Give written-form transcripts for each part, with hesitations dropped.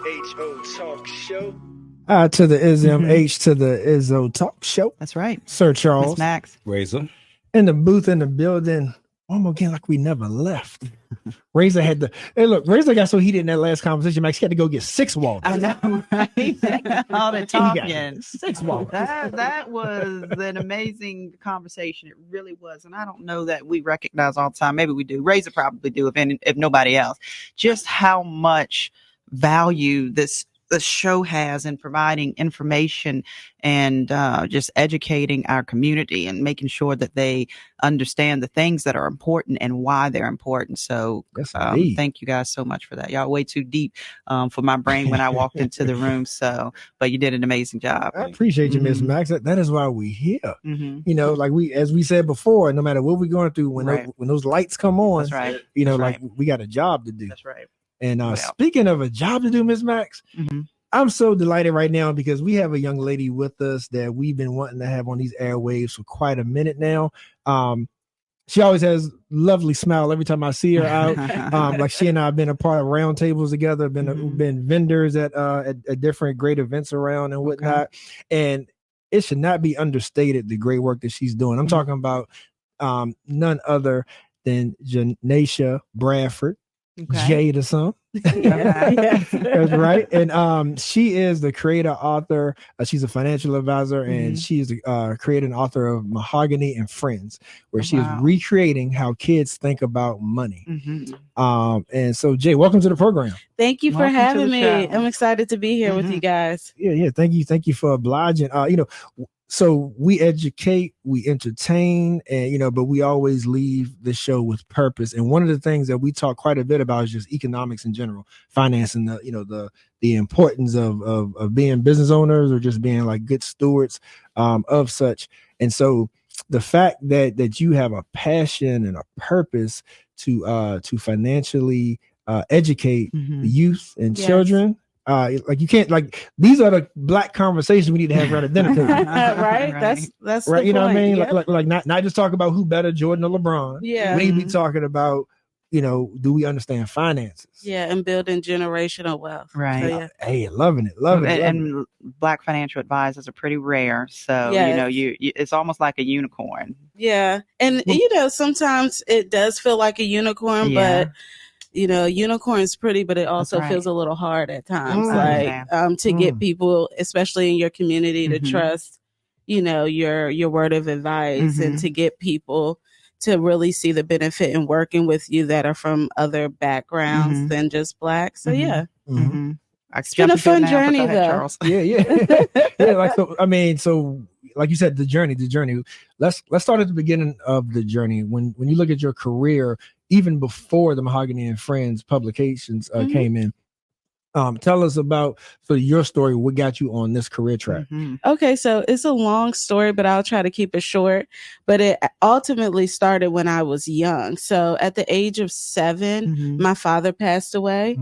ISMHO Talk Show. To the ISMH to the Izzo Talk Show. That's right. Sir Charles. Miss Max. Razor. In the booth, in the building. One more again, like we never left. Razor had to. Hey, look, Razor got so heated in that last conversation, Max. He had to go get 6 waters. I know, right? All the talking. 6 waters. That was an amazing conversation. It really was. And I don't know that we recognize all the time. Maybe we do. Razor probably do, if nobody else. Just how much value the show has in providing information and just educating our community and making sure that they understand the things that are important and why they're important. So thank you guys so much for that. Y'all way too deep for my brain when I walked into the room. So, but you did an amazing job. I appreciate you, Miss Max. That is why we here. You know, like as we said before, no matter what we're going through, when those lights come on, that's right. You know, like we got a job to do. That's right. And speaking of a job to do, Miss Max, I'm so delighted right now because we have a young lady with us that we've been wanting to have on these airwaves for quite a minute now. She always has lovely smile every time I see her out. Like she and I have been a part of round tables together, been vendors at different great events around and whatnot. And it should not be understated the great work that she's doing. I'm talking about none other than Janaisha Bradford. Jay to some. That's right. And she is the creator author. She's a financial advisor, and she is the creator and author of Mahogany and Friends, where she is recreating how kids think about money. And so, Jay, welcome to the program. Thank you for having me. I'm excited to be here with you guys. Yeah. Thank you for obliging. So we educate, we entertain, and but we always leave the show with purpose. And one of the things that we talk quite a bit about is just economics in general, finance, and the importance of being business owners or just being like good stewards of such. And so the fact that you have a passion and a purpose to financially educate the youth and children. Like you can't, like, these are the Black conversations we need to have around a dinner table. Right. That's right. You know what I mean? Yep. Like not just talk about who better, Jordan or LeBron. Yeah. We need to be talking about, do we understand finances? Yeah, and building generational wealth. Right. So, Hey, loving it. And Black financial advisors are pretty rare. So, you it's almost like a unicorn. Yeah. And, sometimes it does feel like a unicorn, but unicorn's pretty, but it also feels a little hard at times. To get people, especially in your community, to trust, your word of advice, and to get people to really see the benefit in working with you that are from other backgrounds than just Black. So it's been a fun journey, though. Charles. Yeah. So like you said, the journey. Let's start at the beginning of the journey. When you look at your career, even before the Mahogany and Friends publications came in, tell us about your story. What got you on this career track? Okay, so it's a long story, but I'll try to keep it short. But it ultimately started when I was young. So at the age of 7, my father passed away,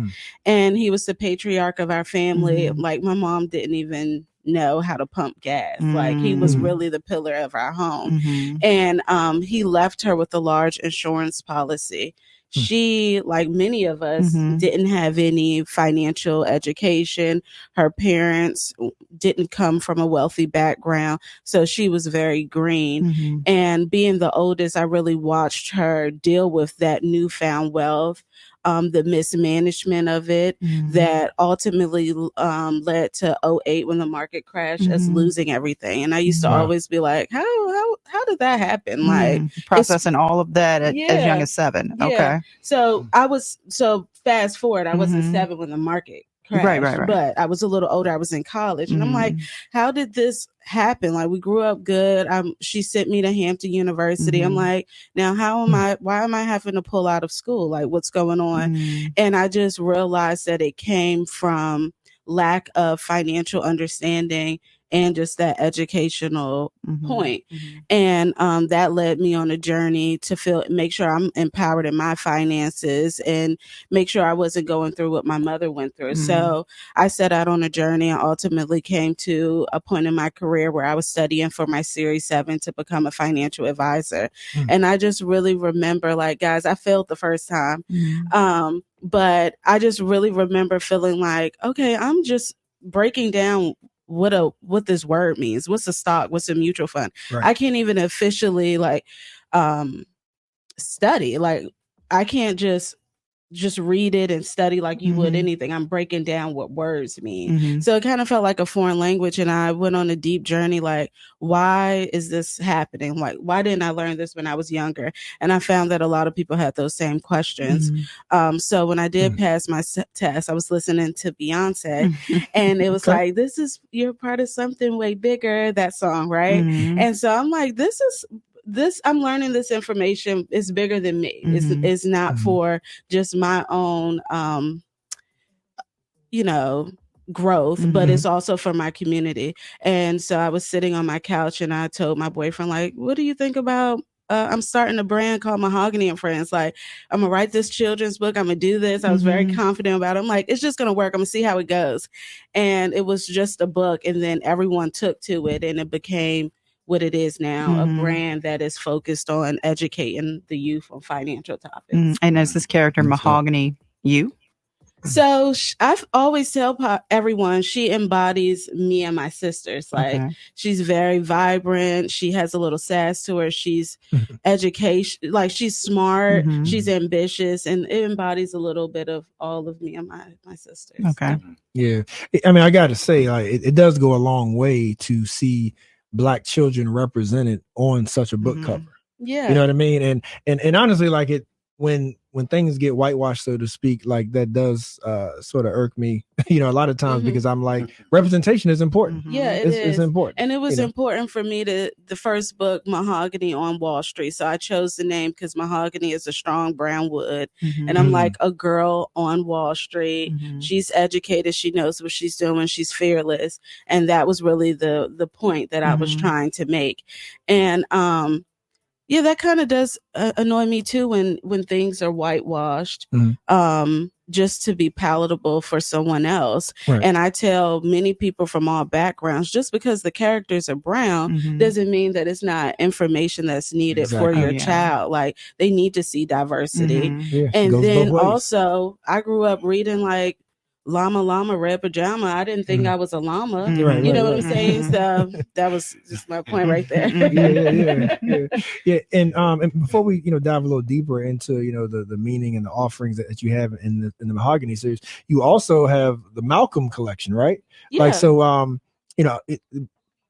and he was the patriarch of our family. Like, my mom didn't even know how to pump gas. Like, he was really the pillar of our home. And he left her with a large insurance policy. She, like many of us, didn't have any financial education. Her parents didn't come from a wealthy background, so she was very green. And being the oldest, I really watched her deal with that newfound wealth, the mismanagement of it that ultimately led to 2008 when the market crashed, us losing everything. And I used to always be like, how did that happen? Like, processing all of that as young as 7. Yeah. Okay. So fast forward, I wasn't 7 when the market crashed, right. but I was a little older. I was in college, and I'm like, how did this happen? Like, we grew up good. She sent me to Hampton University. I'm like, now why am I having to pull out of school? Like, what's going on? And I just realized that it came from lack of financial understanding and just that educational point. And that led me on a journey to make sure I'm empowered in my finances and make sure I wasn't going through what my mother went through. So I set out on a journey and ultimately came to a point in my career where I was studying for my Series 7 to become a financial advisor. And I just really remember, like, guys, I failed the first time. But I just really remember feeling like, okay, I'm just breaking down what this word means. What's a stock? What's a mutual fund? Right. I can't even officially study. Like I can't just read it and study like you would anything. I'm breaking down what words mean. So it kind of felt like a foreign language. And I went on a deep journey, like, why is this happening? Like, why didn't I learn this when I was younger? And I found that a lot of people had those same questions. So when I did pass my test, I was listening to Beyonce and it was like, you're part of something way bigger, that song, right? And so I'm like, I'm learning this information is bigger than me. It's not for just my own, growth, but it's also for my community. And so I was sitting on my couch and I told my boyfriend, like, what do you think about, I'm starting a brand called Mahogany Friends. Like, I'm gonna write this children's book. I'm gonna do this. I was very confident about it. I'm like, it's just gonna work. I'm gonna see how it goes. And it was just a book. And then everyone took to it and it became what it is now, a brand that is focused on educating the youth on financial topics. And is this character Mahogany you? So I've always tell everyone she embodies me and my sisters. Like she's very vibrant. She has a little sass to her. She's education, like she's smart. She's ambitious, and it embodies a little bit of all of me and my sisters. Okay. Yeah. I mean, I got to say, like, it does go a long way to see Black children represented on such a book cover. Yeah. You know what I mean? And honestly, like when things get whitewashed, so to speak, like that does sort of irk me, a lot of times because I'm like, representation is important. Yeah, it's important. And it was important for me the first book, Mahogany on Wall Street. So I chose the name because mahogany is a strong brown wood. And I'm like a girl on Wall Street. She's educated. She knows what she's doing. She's fearless. And that was really the point that I was trying to make. And, yeah, that kind of does annoy me too when things are whitewashed, just to be palatable for someone else. Right. And I tell many people from all backgrounds, just because the characters are brown doesn't mean that it's not information that's needed for your child. Like they need to see diversity. And then also, I grew up reading like Llama, Red Pajama. I didn't think I was a llama. You know what I'm saying? So that was just my point right there. Yeah. And before we, dive a little deeper into, the meaning and the offerings that you have in the Mahogany series, you also have the Malcolm collection, right? Yeah. Like, so,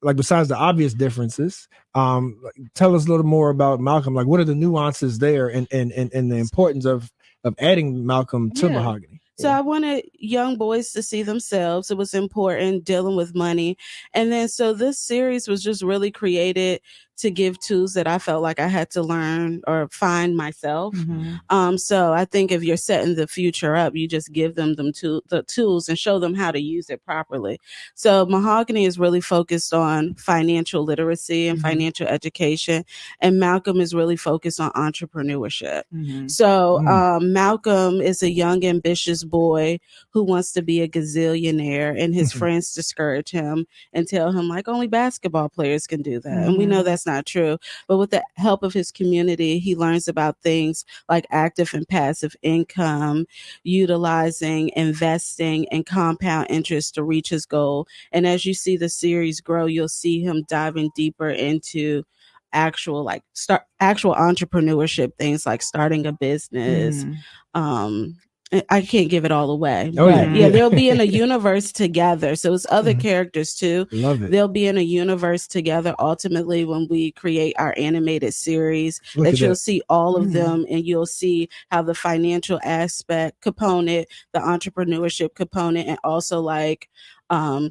like besides the obvious differences, tell us a little more about Malcolm. Like, what are the nuances there and the importance of adding Malcolm to Mahogany? So I wanted young boys to see themselves. It was important dealing with money. And then so this series was just really created to give tools that I felt like I had to learn or find myself. So I think if you're setting the future up, you just give them the tools and show them how to use it properly. So Mahogany is really focused on financial literacy and financial education. And Malcolm is really focused on entrepreneurship. So Malcolm is a young, ambitious boy who wants to be a gazillionaire, and his friends discourage him and tell him like only basketball players can do that. And we know that's not true. But with the help of his community, he learns about things like active and passive income, utilizing, investing, and compound interest to reach his goal. And as you see the series grow, you'll see him diving deeper into actual entrepreneurship things like starting a business. I can't give it all away. But they'll be in a universe together. So it's other characters too. Love it. They'll be in a universe together ultimately when we create our animated series. You'll see all of them, and you'll see how the financial aspect component, the entrepreneurship component, and also like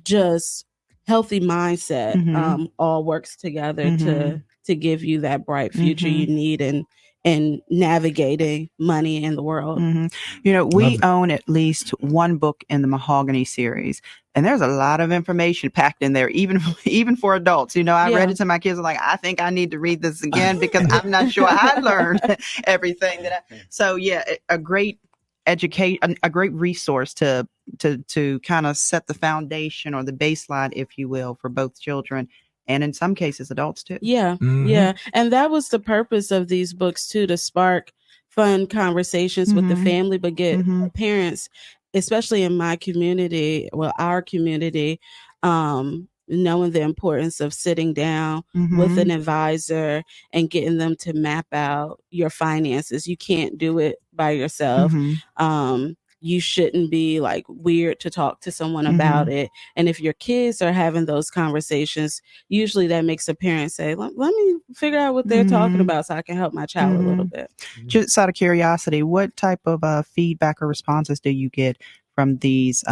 just healthy mindset all works together to give you that bright future you need and navigating money in the world. We own at least one book in the Mahogany series, and there's a lot of information packed in there, even for adults. I read it to my kids. I'm like, I think I need to read this again because I'm not sure I learned everything a great a great resource to kind of set the foundation or the baseline, if you will, for both children and in some cases adults too. Yeah. And that was the purpose of these books too, to spark fun conversations with the family, but get parents, especially in my community, well, our community, knowing the importance of sitting down with an advisor and getting them to map out your finances. You can't do it by yourself. You shouldn't be like weird to talk to someone about it. And if your kids are having those conversations, usually that makes a parent say, let me figure out what they're talking about so I can help my child a little bit. Just out of curiosity, what type of feedback or responses do you get from these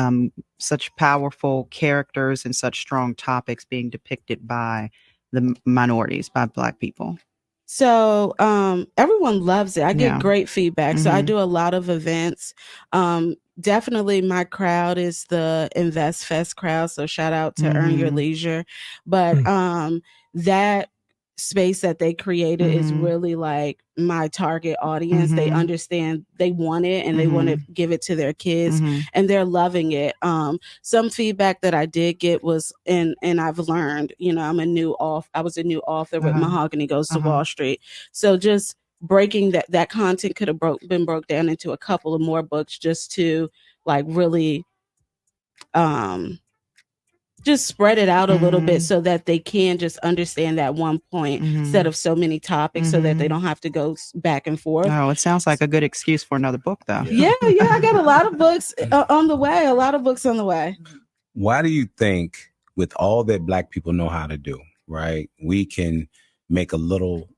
such powerful characters and such strong topics being depicted by the minorities, by Black people? So everyone loves it. I get great feedback. So I do a lot of events. Definitely my crowd is the Invest Fest crowd. So shout out to Earn Your Leisure. But that space that they created is really like my target audience. They understand, they want it, and they want to give it to their kids, and they're loving it. Some feedback that I did get was, and I've learned, you know, I was a new author with Mahogany Goes to Wall Street. So just breaking that content could have been broke down into a couple of more books, just to like really just spread it out a little bit so that they can just understand that one point instead of so many topics, so that they don't have to go back and forth. Oh, it sounds like a good excuse for another book, though. Yeah, I got a lot of books on the way. Why do you think, with all that Black people know how to do, right, we can make a lot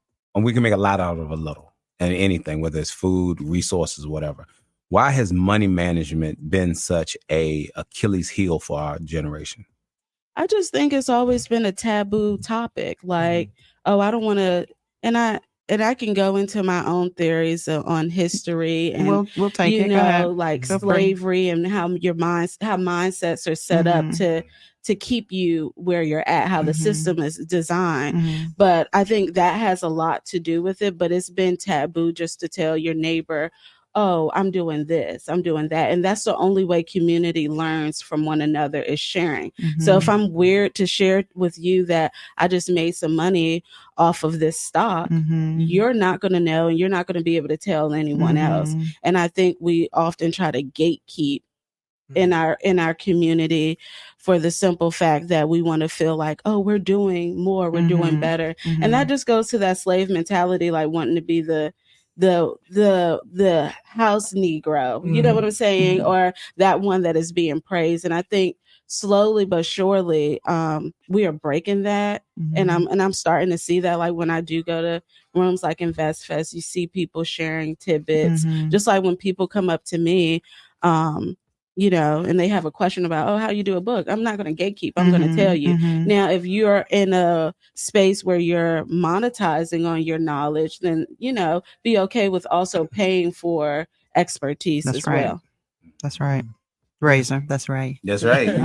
out of a little, and anything, whether it's food, resources, whatever. Why has money management been such a Achilles heel for our generation? I just think it's always been a taboo topic. Like, oh, I don't want to, and I can go into my own theories on history, and we'll take it. Like slavery and how mindsets are set up to keep you where you're at, how the system is designed. But I think that has a lot to do with it. But it's been taboo just to tell your neighbor, oh, I'm doing this, I'm doing that. And that's the only way community learns from one another, is sharing. So if I'm weird to share with you that I just made some money off of this stock, you're not going to know, and you're not going to be able to tell anyone else. And I think we often try to gatekeep in our community for the simple fact that we want to feel like, oh, we're doing more, we're doing better. And that just goes to that slave mentality, like wanting to be the house Negro, you know what I'm saying? Or that one that is being praised. And I think slowly but surely, we are breaking that. And I'm starting to see that, like when I do go to rooms like Invest Fest, you see people sharing tidbits, just like when people come up to me, you know, and they have a question about, oh, how you do a book? I'm not going to gatekeep. I'm going to tell you. Now, if you're in a space where you're monetizing on your knowledge, then, you know, be okay with also paying for expertise well. That's right. Razor. That's right. That's right.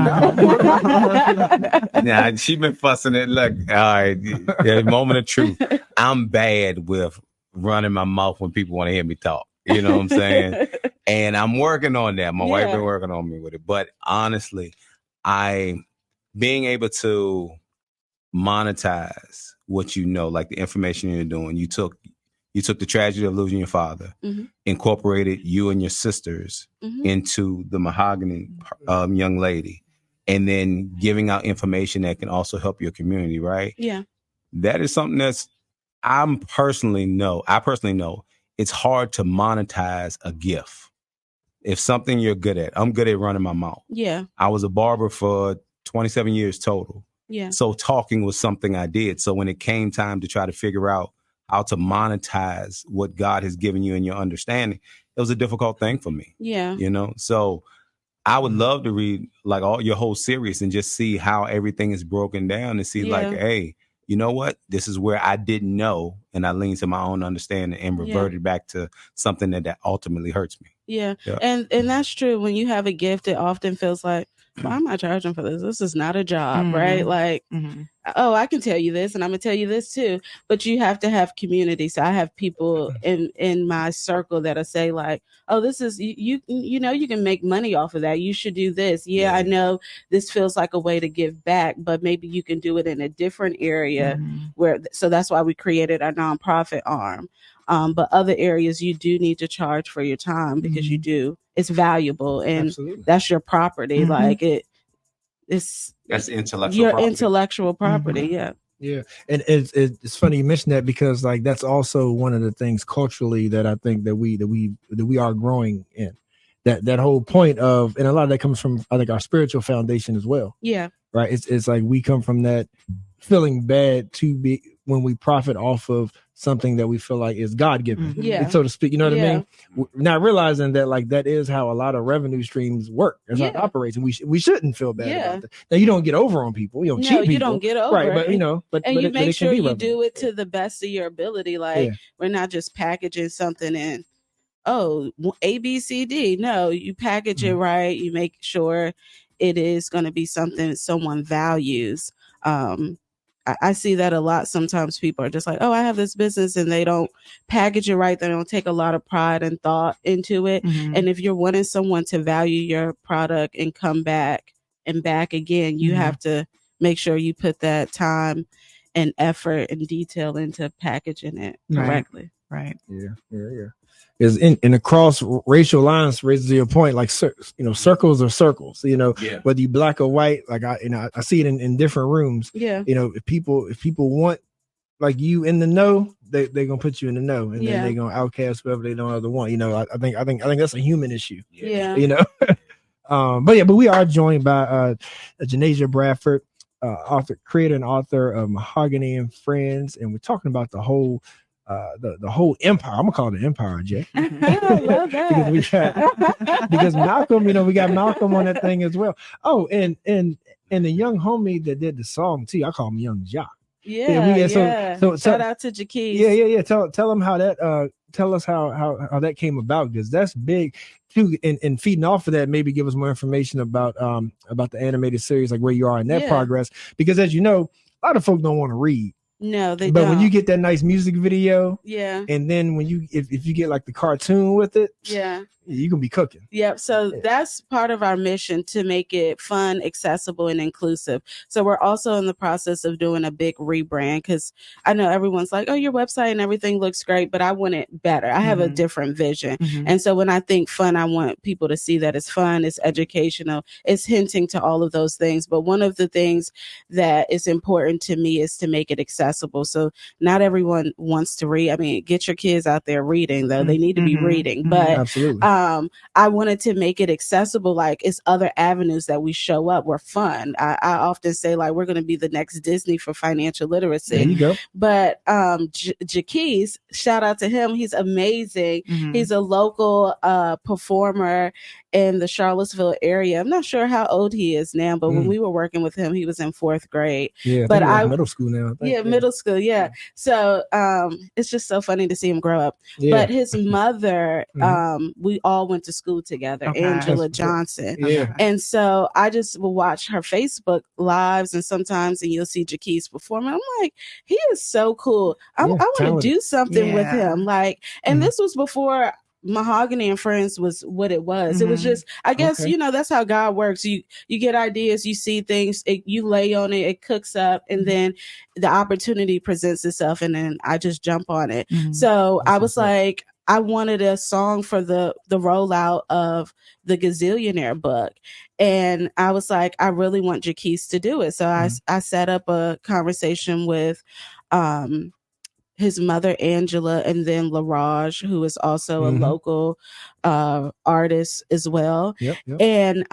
Nah, she been fussing it. Look, all right. Yeah, moment of truth. I'm bad with running my mouth when people want to hear me talk. You know what I'm saying? And I'm working on that. My wife been working on me with it. But honestly, being able to monetize what you know, like the information you're doing. You took the tragedy of losing your father, incorporated you and your sisters into the Mahogany young lady, and then giving out information that can also help your community, right? Yeah. That is something that's I personally know it's hard to monetize a gift. If something you're good at, I'm good at running my mouth. Yeah. I was a barber for 27 years total. Yeah. So talking was something I did. So when it came time to try to figure out how to monetize what God has given you and your understanding, it was a difficult thing for me. Yeah. You know, so I would love to read like all your whole series and just see how everything is broken down and see like, hey, you know what? This is where I didn't know, and I leaned to my own understanding and reverted back to something that ultimately hurts me. Yeah. And that's true. When you have a gift, it often feels like, why am I charging for this? This is not a job, right? Like, oh, I can tell you this, and I'm gonna tell you this too. But you have to have community. So I have people in my circle that'll say like, oh, this is you know, you can make money off of that. You should do this. Yeah, I know this feels like a way to give back, but maybe you can do it in a different area so that's why we created our nonprofit arm. But other areas you do need to charge for your time because it's valuable and Absolutely. that's your property. Like that's intellectual your property. Intellectual property. Yeah. Yeah, and it's funny you mentioned that because like that's also one of the things culturally that I think that we are growing in. That whole point of, and a lot of that comes from I think our spiritual foundation as well. Yeah. Right. It's like we come from that feeling bad to be when we profit off of something that we feel like is God given, so to speak. You know what I mean? We're not realizing that like that is how a lot of revenue streams work. That's how it operates, and we shouldn't feel bad about that. Now you don't get over on people. You don't cheat people. You don't get over, right? But you know, but you but make it sure can be you revenue. do it to the best of your ability. Like we're not just packaging something in. Oh, A, B, C, D. No, you package it right. You make sure it is going to be something that someone values. I see that a lot. Sometimes people are just like, oh, I have this business, and they don't package it right. They don't take a lot of pride and thought into it. And if you're wanting someone to value your product and come back and back again, you have to make sure you put that time and effort and detail into packaging it correctly. Right. Yeah. Is in across racial lines raises your point, like circles are circles, whether you black or white. Like I see it in different rooms. If people want like you in the know, they're gonna put you in the know, and then they're gonna outcast whoever they don't other want. I think that's a human issue. But we are joined by Janasia Bradford, creator and author of Mahogany and Friends, and we're talking about the whole empire. I'm gonna call it the empire, Jay. I love that. because Malcolm, we got Malcolm on that thing as well. Oh, and the young homie that did the song too. I call him Young Jock. So shout out to Jaquise. Yeah. Tell them how that. Tell us how that came about, because that's big too. And feeding off of that, maybe give us more information about the animated series, like where you are in that progress. Because as you know, a lot of folks don't want to read. No, they don't. But when you get that nice music video, and then when if you get like the cartoon with it, you're gonna be cooking. Yep. So that's part of our mission, to make it fun, accessible, and inclusive. So we're also in the process of doing a big rebrand, because I know everyone's like, oh, your website and everything looks great, but I want it better. I have a different vision. And so when I think fun, I want people to see that it's fun, it's educational, it's hinting to all of those things. But one of the things that is important to me is to make it accessible. So not everyone wants to read. I mean, get your kids out there reading, though. They need to be reading. But absolutely. I wanted to make it accessible. Like, it's other avenues that we show up. We're fun. I often say, like, we're going to be the next Disney for financial literacy. There you go. But Jaquise, shout out to him. He's amazing. He's a local performer in the Charlottesville area. I'm not sure how old he is now, but when we were working with him, he was in 4th grade. Yeah, but I middle school now. I think. Middle school. Yeah. So it's just so funny to see him grow up. But his mother, we all went to school together, Angela Johnson. And so I just will watch her Facebook lives, and sometimes you'll see Jaquise performing. I'm like, he is so cool. I want to do something with him. Like, and this was before Mahogany and Friends was what it was. It was just, I guess, that's how God works. You get ideas, you see things, you lay on it, it cooks up, and then the opportunity presents itself, and then I just jump on it. So I was like, I wanted a song for the rollout of the Gazillionaire book. And I was like, I really want Jaquise to do it. So I set up a conversation with his mother, Angela, and then LaRaj, who is also a local artist as well. And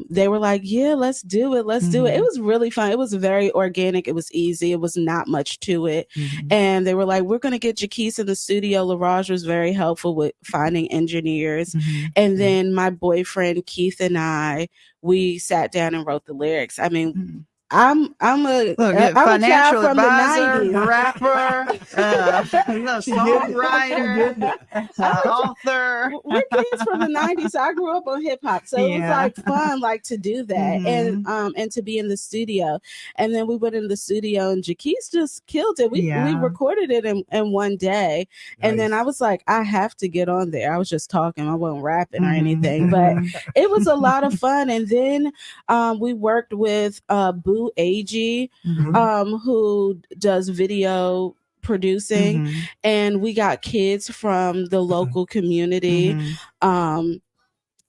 they were like, yeah, let's do it. Let's do it. It was really fun. It was very organic. It was easy. It was not much to it. And they were like, we're going to get Jaquise in the studio. LaRaj was very helpful with finding engineers. And then my boyfriend, Keith, and we sat down and wrote the lyrics. I mean, I'm a financial child from advisor, the 90s. rapper, songwriter, author. We're kids from the 90s. So I grew up on hip hop, so it was like fun, like to do that and to be in the studio. And then we went in the studio, and Jaquise just killed it. We recorded it in one day, and then I was like, I have to get on there. I was just talking. I wasn't rapping or anything, but it was a lot of fun. And then we worked with Boo Ag, who does video producing, and we got kids from the local community.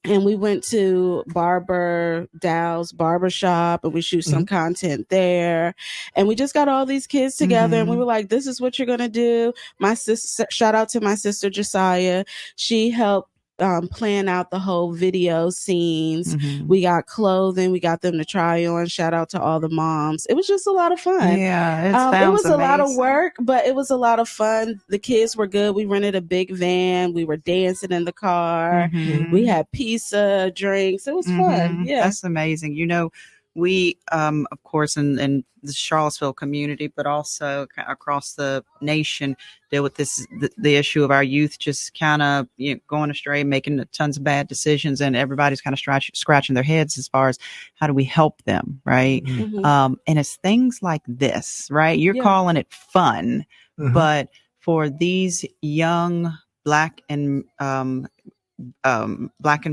And we went to Barbara Dow's barbershop and we shoot some content there. And we just got all these kids together and we were like, this is what you're going to do. My sister, shout out to my sister, Josiah. She helped plan out the whole video scenes. We got clothing. We got them to try on. Shout out to all the moms. It was just a lot of fun. Yeah, it was a lot of work, but it was a lot of fun. The kids were good. We rented a big van. We were dancing in the car. We had pizza, drinks. It was fun. Yeah, that's amazing. You know, we, of course, in the Charlottesville community, but also across the nation, deal with the issue of our youth just kind of going astray, making tons of bad decisions, and everybody's kind of scratching their heads as far as how do we help them, right? And it's things like this, right? You're calling it fun, but for these young black and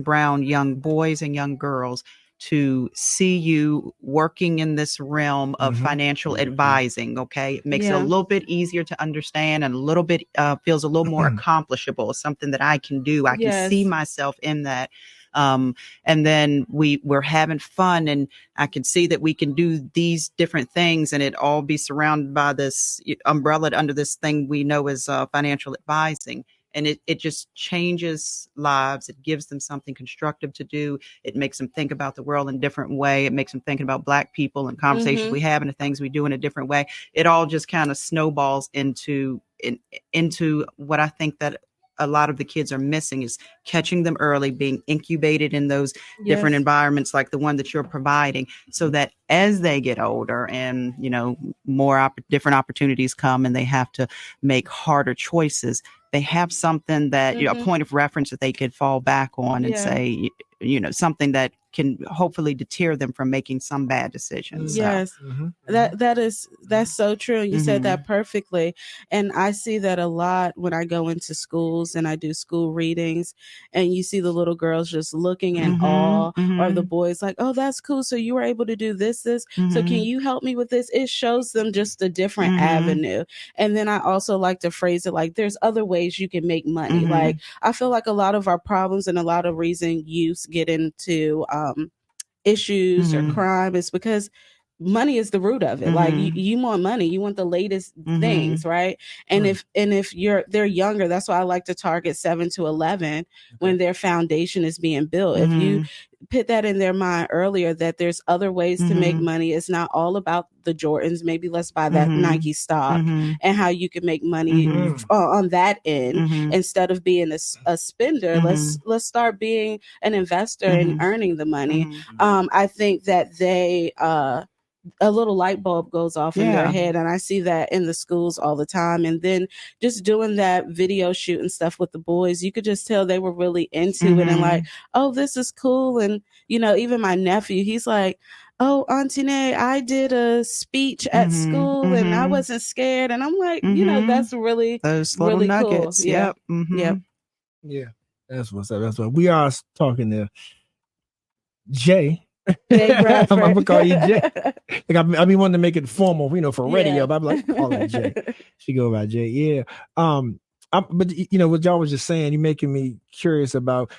brown young boys and young girls to see you working in this realm of financial advising, okay? It makes it a little bit easier to understand and a little bit feels a little more accomplishable. Something that I can do. I can see myself in that. And then we're having fun and I can see that we can do these different things and it all be surrounded by this umbrella under this thing we know as financial advising. And it just changes lives. It gives them something constructive to do. It makes them think about the world in a different way. It makes them thinking about Black people and conversations we have and the things we do in a different way. It all just kind of snowballs into what I think that a lot of the kids are missing is catching them early, being incubated in those different environments like the one that you're providing, so that as they get older and, more different opportunities come and they have to make harder choices, they have something that, a point of reference that they could fall back on and say, something that can hopefully deter them from making some bad decisions. Yes, that's so true. You said that perfectly. And I see that a lot when I go into schools and I do school readings and you see the little girls just looking in awe or the boys like, oh, that's cool. So you were able to do this. So can you help me with this? It shows them just a different avenue. And then I also like to phrase it like there's other ways you can make money. Like I feel like a lot of our problems and a lot of reason youth get into issues or crime is because money is the root of it. Like you want money, you want the latest things, right? And if they're younger, that's why I like to target 7 to 11 when their foundation is being built. If you put that in their mind earlier that there's other ways to make money, it's not all about the Jordans. Maybe let's buy that Nike stock and how you can make money on that end instead of being a spender. Let's start being an investor and earning the money. I think that they a little light bulb goes off in their head, and I see that in the schools all the time. And then just doing that video shoot and stuff with the boys, you could just tell they were really into it and like, oh, this is cool. And even my nephew, he's like, oh, Auntie Nay, I did a speech at school and I wasn't scared. And I'm like, that's really those little really nuggets. Cool. Yep. Yeah, that's what's up. That's what we are talking to Jay. I'm gonna call you Jay. Like I mean, wanting to make it formal, for radio. But I'm like, call her Jay. She go by Jay. Yeah. But what y'all was just saying, you're making me curious about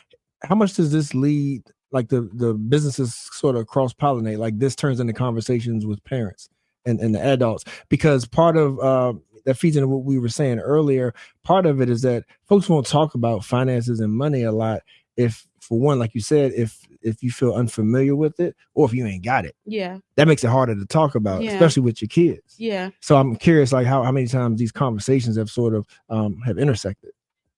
how much does this lead, like the businesses sort of cross pollinate, like this turns into conversations with parents and the adults, because part of that feeds into what we were saying earlier. Part of it is that folks won't talk about finances and money a lot. If, for one, like you said, if you feel unfamiliar with it or if you ain't got it, that makes it harder to talk about, especially with your kids. Yeah. So I'm curious, like how many times these conversations have sort of have intersected.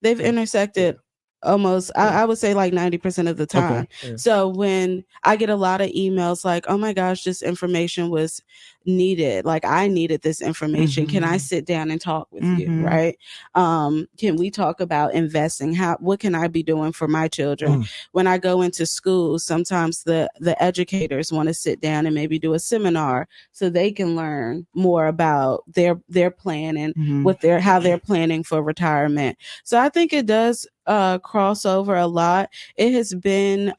They've intersected almost, I would say like 90% of the time. Okay. Yeah. So when I get a lot of emails like, oh my gosh, this information was needed. Like I needed this information. Can I sit down and talk with you? Right. Can we talk about investing? What can I be doing for my children? When I go into schools, sometimes the educators want to sit down and maybe do a seminar so they can learn more about their plan and how they're planning for retirement. So I think it does cross over a lot. It has been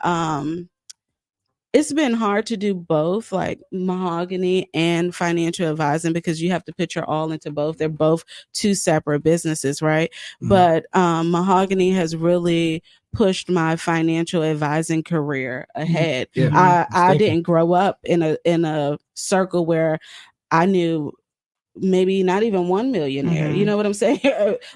it's been hard to do both, like Mahogany and financial advising, because you have to put your all into both. They're both two separate businesses, right? Mm-hmm. But Mahogany has really pushed my financial advising career ahead. Yeah. I didn't grow up in a circle where I knew maybe not even one millionaire, you know what I'm saying?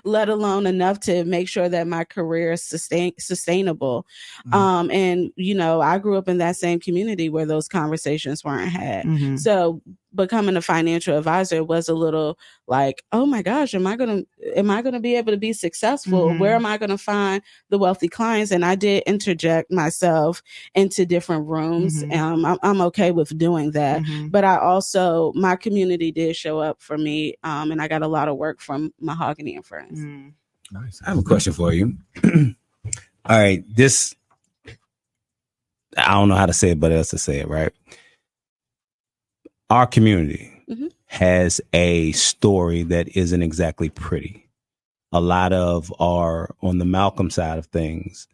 Let alone enough to make sure that my career is sustainable. And, you know, I grew up in that same community where those conversations weren't had. So becoming a financial advisor was a little like, oh my gosh, am I going to be able to be successful? Where am I going to find the wealthy clients? And I did interject myself into different rooms. I'm okay with doing that. But I also, my community did show up for me. And I got a lot of work from Mahogany and Friends. Nice. I have a question for you. All right. I don't know how to say it, but else to say it, right? Our community has a story that isn't exactly pretty. A lot of our, on the Malcolm side of things,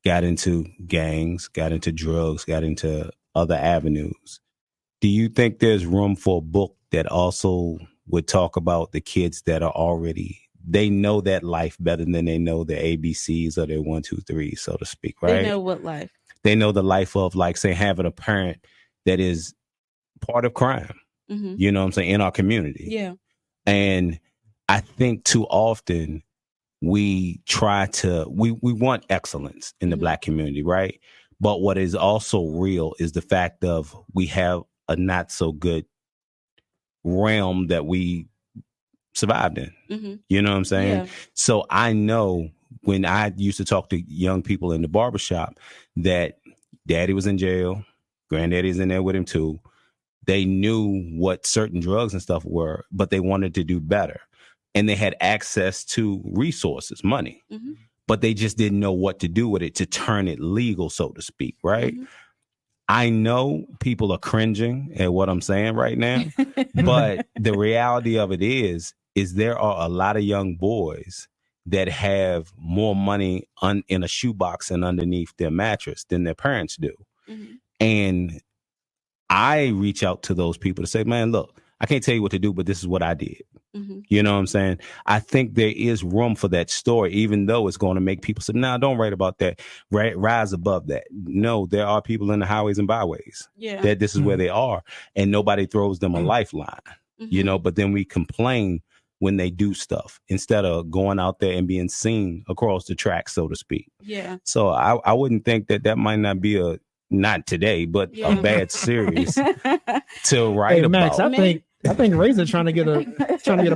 got into gangs, got into drugs, got into other avenues. Do you think there's room for a book that also would talk about the kids that are already, they know that life better than they know the ABCs or their 1, 2, 3, so to speak, right? They know what life? They know the life of, like, say, having a parent that is part of crime, you know what I'm saying, in our community. Yeah. And I think too often we try to, we want excellence in the Black community, right? But what is also real is the fact of we have a not so good realm that we survived in. You know what I'm saying? Yeah. So I know when I used to talk to young people in the barbershop that daddy was in jail, granddaddy's in there with him too. They knew what certain drugs and stuff were, but they wanted to do better. And they had access to resources, money, but they just didn't know what to do with it to turn it legal, so to speak, right? I know people are cringing at what I'm saying right now, but the reality of it is there are a lot of young boys that have more money in a shoebox and underneath their mattress than their parents do. And I reach out to those people to say, man, look, I can't tell you what to do, but this is what I did. You know what I'm saying? I think there is room for that story, even though it's going to make people say, nah, don't write about that. Rise above that. No, there are people in the highways and byways that this is where they are, and nobody throws them a lifeline, you know, but then we complain when they do stuff instead of going out there and being seen across the track, so to speak. Yeah. So I wouldn't think that might not be not today, but a bad series to write Max, about. I think Razor trying to get a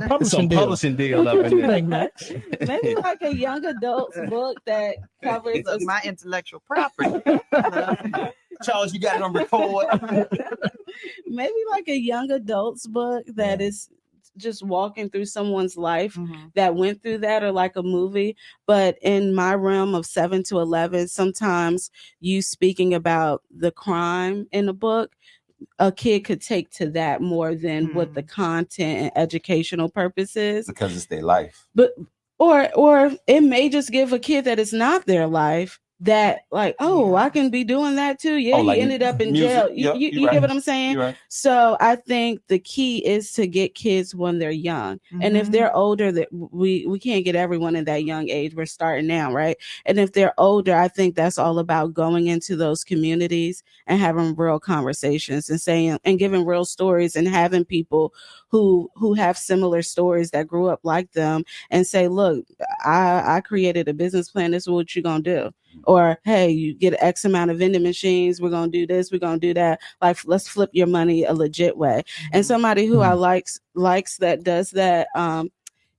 publishing deal. Publishing deal up in there. Max? Maybe like a young adult's book that covers my intellectual property. Charles, you got it on record. Maybe like a young adult's book that is just walking through someone's life that went through that, or like a movie. But in my realm of 7 to 11, sometimes you speaking about the crime in a book, a kid could take to that more than what the content and educational purpose is, because it's their life. But or it may just give a kid that it's not their life that, like, I can be doing that too. Yeah, he ended up in jail. You get what I'm saying? Right. So I think the key is to get kids when they're young. And if they're older, that we can't get everyone in that young age. We're starting now, right? And if they're older, I think that's all about going into those communities and having real conversations and saying and giving real stories and having people who have similar stories that grew up like them and say, look, I created a business plan. This is what you're going to do. Or, hey, you get X amount of vending machines. We're going to do this. We're going to do that. Like, let's flip your money a legit way. And somebody who I likes that does that.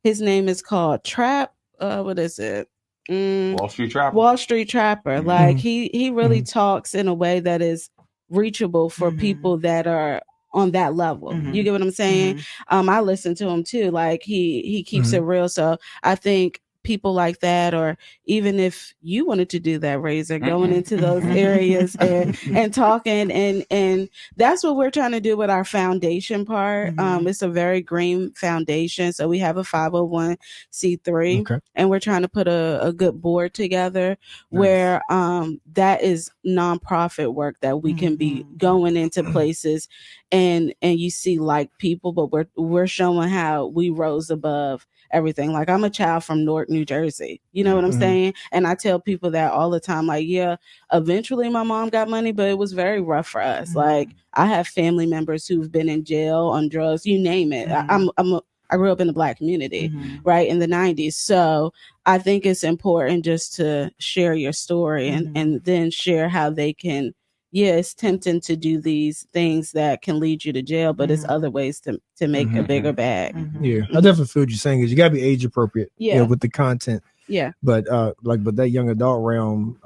His name is called Trap. What is it? Wall Street Trapper. Wall Street Trapper. Like he really talks in a way that is reachable for people that are on that level. You get what I'm saying? I listen to him too. Like he keeps it real. So I think people like that, or even if you wanted to do that, Razor, going into those areas and talking, and that's what we're trying to do with our foundation part. It's a very green foundation. So we have a 501c3, and we're trying to put a good board together where that is nonprofit work that we can be going into places and you see like people, but we're showing how we rose above everything. Like, I'm a child from Newark, New Jersey. You know what I'm saying? And I tell people that all the time, like, yeah, eventually my mom got money, but it was very rough for us. Like, I have family members who've been in jail on drugs, you name it. I grew up in the Black community, right, in the 90s. So I think it's important just to share your story and then share how they can. Yeah, it's tempting to do these things that can lead you to jail, but it's other ways to make a bigger bag. Yeah, I definitely feel what you're saying. Is you gotta be age appropriate. Yeah, with the content. Yeah, but but that young adult realm,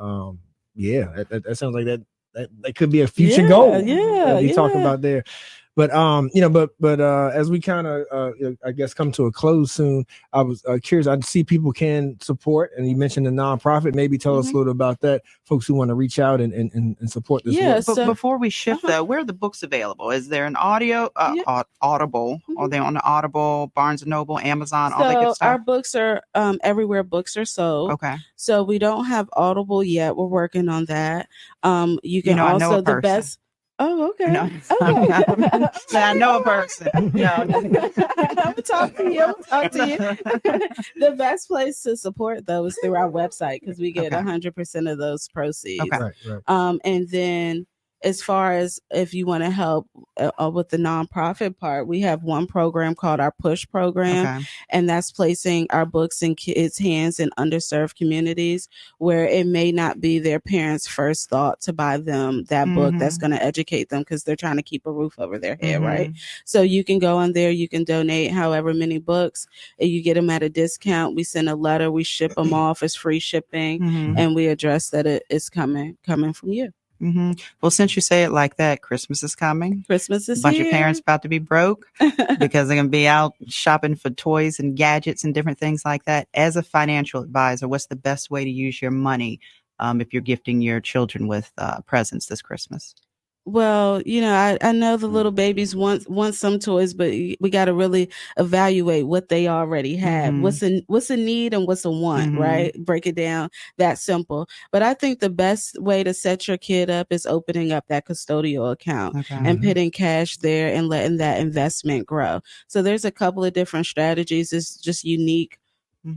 that sounds like that could be a future goal. Yeah, we talk about there. But as we kind of I guess come to a close soon, I was curious. I see people can support, and you mentioned the nonprofit. Maybe tell us a little about that. Folks who want to reach out and support this work. But before we shift, though, where are the books available? Is there an audio, Audible? Are they on the Audible, Barnes and Noble, Amazon, all that good stuff? Our books are everywhere books are sold. Okay. So we don't have Audible yet. We're working on that. You can also, I know the best. Oh, okay. No. Okay. I know a person. Yeah. I'm gonna talk to you. The best place to support though is through our website, because we get 100% of those proceeds. Okay. Right. And then as far as if you want to help with the nonprofit part, we have one program called our Push program, and that's placing our books in kids' hands in underserved communities where it may not be their parents' first thought to buy them that book that's going to educate them, because they're trying to keep a roof over their head, right? So you can go on there, you can donate however many books, and you get them at a discount. We send a letter, we ship them off, it's free shipping, and we address that it's coming from you. Well, since you say it like that, Christmas is coming. Christmas is a bunch here. of parents about to be broke because they're going to be out shopping for toys and gadgets and different things like that. As a financial advisor, what's the best way to use your money if you're gifting your children with presents this Christmas? Well, I know the little babies want some toys, but we got to really evaluate what they already have. What's a need and what's a want, right? Break it down that simple. But I think the best way to set your kid up is opening up that custodial account and putting cash there and letting that investment grow. So there's a couple of different strategies. It's just unique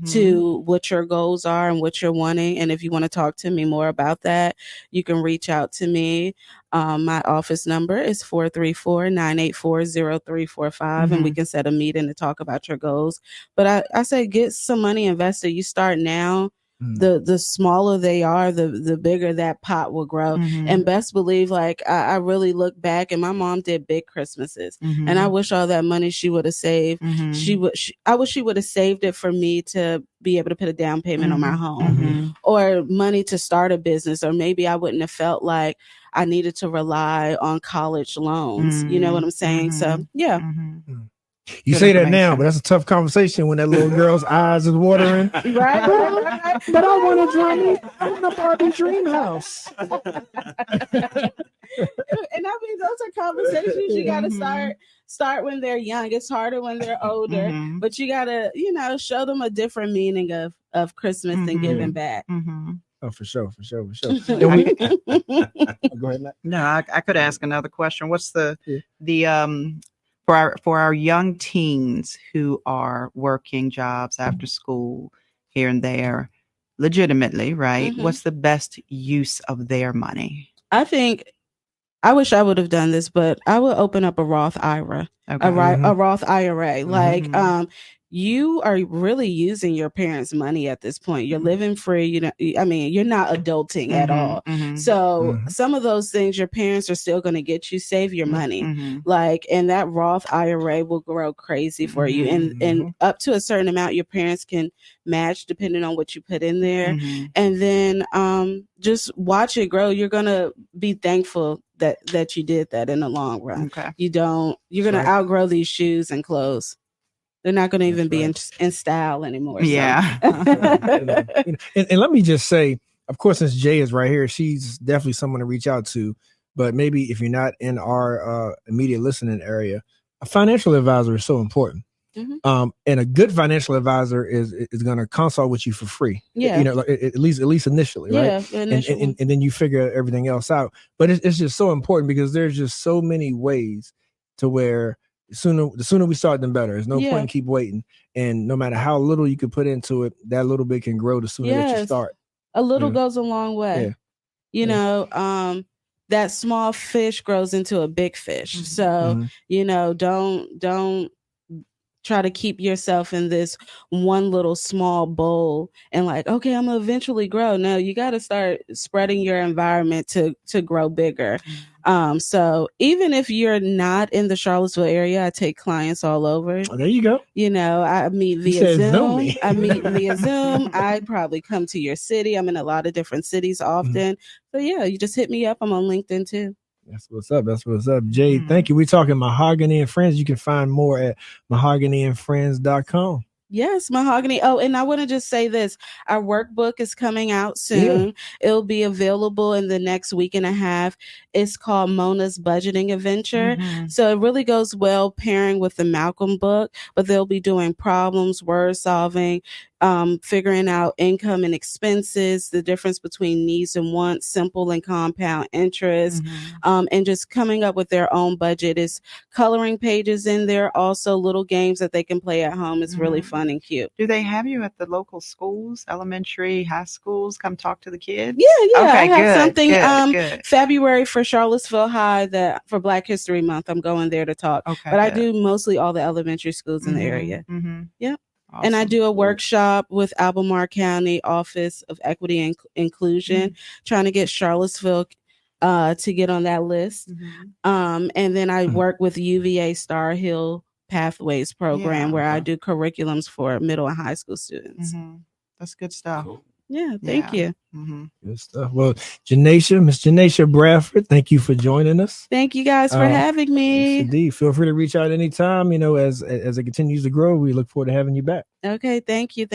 to what your goals are and what you're wanting. And if you want to talk to me more about that, you can reach out to me. My office number is 434-984-0345, and we can set a meeting to talk about your goals. But I say get some money invested. You start now. The smaller they are, the bigger that pot will grow. And best believe, like I really look back, and my mom did big Christmases, and I wish all that money she would have saved. I wish she would have saved it for me to be able to put a down payment on my home, or money to start a business, or maybe I wouldn't have felt like I needed to rely on college loans. You know what I'm saying? So yeah. You say that now, but that's a tough conversation when that little girl's eyes is watering. Right. But I want a dream. I want a Barbie dream house. And I mean, those are conversations you got to start when they're young. It's harder when they're older, but you got to, show them a different meaning of Christmas and giving back. Oh, for sure. Go ahead. No, I could ask another question. What's the for our young teens who are working jobs after school here and there, legitimately, right? What's the best use of their money? I think I wish I would have done this, but I would open up a Roth IRA, a Roth IRA. Like, you are really using your parents' money at this point. You're living free. You're not adulting at all. So some of those things your parents are still going to get you. Save your money. And that Roth IRA will grow crazy for you. And up to a certain amount, your parents can match depending on what you put in there. And then just watch it grow. You're going to be thankful that you did that in the long run. You're going to outgrow these shoes and clothes. They're not going to even be right. in style anymore. Yeah. And let me just say, of course, since Jay is right here, she's definitely someone to reach out to. But maybe if you're not in our immediate listening area, a financial advisor is so important. Mm-hmm. And a good financial advisor is going to consult with you for free. Yeah. You know, like, at least initially, right? Yeah. And then you figure everything else out. But it's just so important because there's just so many ways to where the sooner we start, then better. There's no point in keep waiting. And no matter how little you can put into it, that little bit can grow the sooner that you start. A little goes a long way. Yeah. You know, that small fish grows into a big fish. Mm-hmm. So, you know, don't try to keep yourself in this one little small bowl and like, okay, I'm gonna eventually grow. No, you got to start spreading your environment to grow bigger. So even if you're not in the Charlottesville area, I take clients all over. Oh, there you go. You know, I meet via Zoom. I meet via Zoom. I probably come to your city. I'm in a lot of different cities often. So yeah, you just hit me up. I'm on LinkedIn too. That's what's up. That's what's up. Jay, thank you. We're talking Mahogany and Friends. You can find more at mahoganyandfriends.com. Yes, Mahogany. Oh, and I want to just say this. Our workbook is coming out soon. It'll be available in the next week and a half. It's called Mona's Budgeting Adventure. So it really goes well pairing with the Malcolm book, but they'll be doing problems, word solving, figuring out income and expenses, the difference between needs and wants, simple and compound interest, and just coming up with their own budget. Is coloring pages in there, also little games that they can play at home. It's really fun and cute. Do they have you at the local schools, elementary, high schools? Come talk to the kids? Yeah. Okay, I have something good. February for Charlottesville High that for Black History Month. I'm going there to talk. Okay, but I do mostly all the elementary schools in the area. Yep. Awesome. And I do a workshop with Albemarle County Office of Equity and Inclusion, trying to get Charlottesville to get on that list. And then I work with UVA Star Hill Pathways program where I do curriculums for middle and high school students. That's good stuff. Cool. Yeah, thank you. Good stuff. Well, Miss Janaisha Bradford, thank you for joining us. Thank you guys for having me. Yes, indeed. Feel free to reach out anytime. You know, as it continues to grow, we look forward to having you back. Okay, thank you.